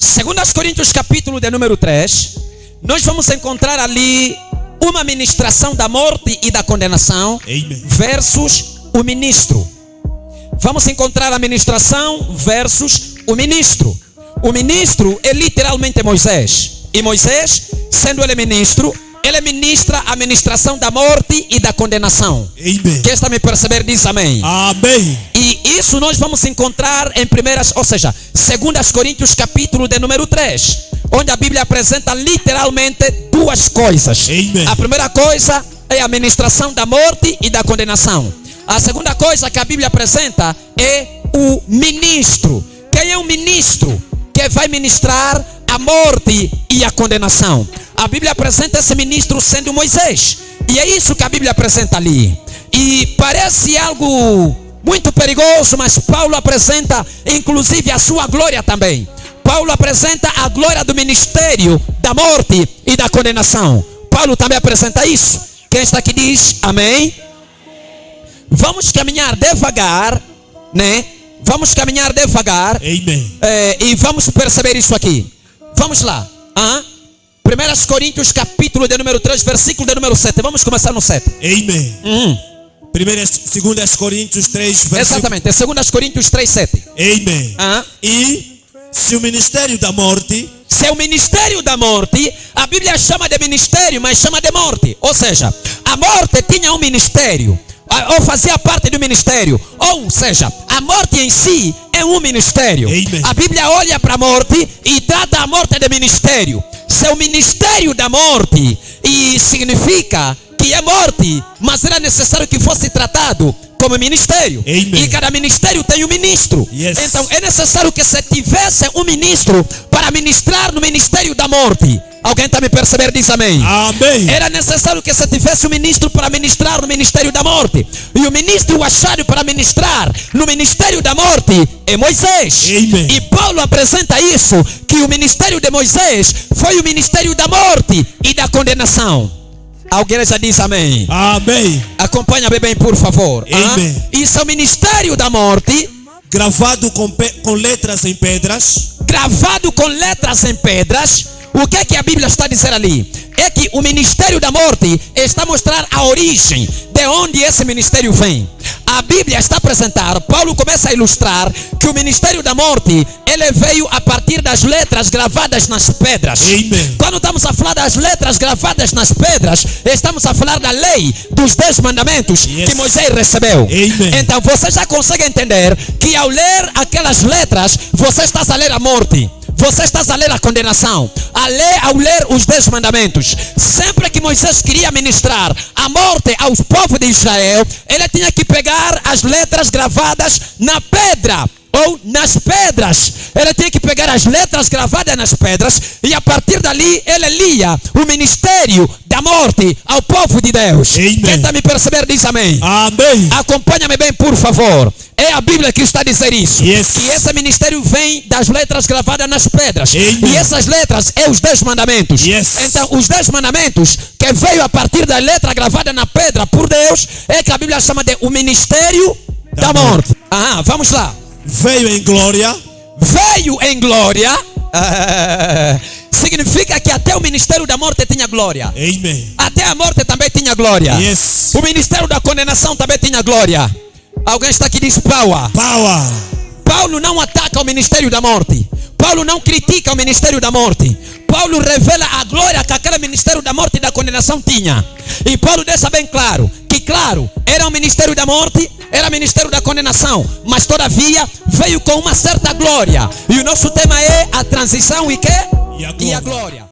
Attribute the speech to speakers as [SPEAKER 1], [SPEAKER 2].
[SPEAKER 1] 2 Coríntios capítulo de número 3, nós vamos encontrar ali uma ministração da morte e da condenação.
[SPEAKER 2] Amen.
[SPEAKER 1] Versus o ministro. Vamos encontrar a ministração versus o ministro. O ministro é literalmente Moisés. E Moisés, sendo ele ministro, ele ministra a ministração da morte e da condenação.
[SPEAKER 2] Amen.
[SPEAKER 1] Quem está me perceber diz amém.
[SPEAKER 2] Amém.
[SPEAKER 1] E isso nós vamos encontrar em 2 Coríntios capítulo de número 3, onde a Bíblia apresenta literalmente duas coisas.
[SPEAKER 2] Amen.
[SPEAKER 1] A primeira coisa é a ministração da morte e da condenação. A segunda coisa que a Bíblia apresenta é o ministro. Quem é o ministro que vai ministrar a morte e a condenação? A Bíblia apresenta esse ministro sendo Moisés. E é isso que a Bíblia apresenta ali. E parece algo muito perigoso, mas Paulo apresenta inclusive a sua glória também. Paulo apresenta a glória do ministério da morte e da condenação. Paulo também apresenta isso. Quem está aqui diz amém. Vamos caminhar devagar, né? Vamos caminhar devagar.
[SPEAKER 2] Amen.
[SPEAKER 1] E vamos perceber isso aqui. Vamos lá. 1 Coríntios capítulo de número 3, versículo de número 7. Vamos começar no 7.
[SPEAKER 2] Amém. 2 Coríntios 3, versículo...
[SPEAKER 1] Exatamente, 2 Coríntios 3, 7.
[SPEAKER 2] Amém. E se o ministério da morte...
[SPEAKER 1] Se é o ministério da morte, a Bíblia chama de ministério, mas chama de morte. Ou seja, a morte tinha um ministério, ou fazia parte do ministério. Ou seja, a morte em si é um ministério.
[SPEAKER 2] Amen.
[SPEAKER 1] A Bíblia olha para a morte e trata a morte de ministério. Se é o ministério da morte, e significa que é morte, mas era necessário que fosse tratado como ministério.
[SPEAKER 2] Amen.
[SPEAKER 1] E cada ministério tem um ministro.
[SPEAKER 2] Yes.
[SPEAKER 1] Então é necessário que se tivesse um ministro para ministrar no ministério da morte. Alguém está me percebendo? Diz amém.
[SPEAKER 2] Amém.
[SPEAKER 1] Era necessário que se tivesse um ministro para ministrar no ministério da morte. E o ministro achado para ministrar no ministério da morte é Moisés.
[SPEAKER 2] Amen.
[SPEAKER 1] E Paulo apresenta isso, que o ministério de Moisés foi o ministério da morte e da condenação. Alguém já diz amém.
[SPEAKER 2] Amém.
[SPEAKER 1] Acompanha-me bem, por favor.
[SPEAKER 2] Amen.
[SPEAKER 1] Isso é o ministério da morte,
[SPEAKER 2] Gravado com letras em pedras.
[SPEAKER 1] gravado com letras em pedras. O que é que a Bíblia está dizendo ali? É que o ministério da morte está a mostrar a origem de onde esse ministério vem. A Bíblia está a apresentar, Paulo começa a ilustrar que o ministério da morte, ele veio a partir das letras gravadas nas pedras.
[SPEAKER 2] Amen.
[SPEAKER 1] Quando estamos a falar das letras gravadas nas pedras, estamos a falar da lei dos 10 mandamentos.
[SPEAKER 2] Yes.
[SPEAKER 1] Que Moisés recebeu.
[SPEAKER 2] Amen.
[SPEAKER 1] Então você já consegue entender que ao ler aquelas letras, você está a ler a morte. Você está a ler a condenação. Ao ler os 10 mandamentos, sempre que Moisés queria ministrar a morte aos povos de Israel, ele tinha que pegar as letras gravadas na pedra ou nas pedras. Ele tinha que pegar as letras gravadas nas pedras e a partir dali ele lia o ministério da morte ao povo de Deus.
[SPEAKER 2] Amen.
[SPEAKER 1] Quem está me percebendo diz amém.
[SPEAKER 2] Amém.
[SPEAKER 1] Acompanha-me bem, por favor. É a Bíblia que está a dizer isso.
[SPEAKER 2] Yes.
[SPEAKER 1] Que esse ministério vem das letras gravadas nas pedras.
[SPEAKER 2] Amen.
[SPEAKER 1] E essas letras é os 10 mandamentos.
[SPEAKER 2] Yes.
[SPEAKER 1] Então os 10 mandamentos que veio a partir da letra gravada na pedra por Deus, é que a Bíblia chama de o ministério da morte. Vamos lá.
[SPEAKER 2] Veio em glória.
[SPEAKER 1] Veio em glória. Significa que até o ministério da morte tinha glória.
[SPEAKER 2] Amém.
[SPEAKER 1] Até a morte também tinha glória.
[SPEAKER 2] Yes.
[SPEAKER 1] O ministério da condenação também tinha glória. Alguém está aqui e diz power.
[SPEAKER 2] Power.
[SPEAKER 1] Paulo não ataca o ministério da morte. Paulo não critica o ministério da morte. Paulo revela a glória que aquele ministério da morte e da condenação tinha. E Paulo deixa bem claro que, claro, era o ministério da morte, era o ministério da condenação, mas todavia veio com uma certa glória. E o nosso tema é a transição e a glória.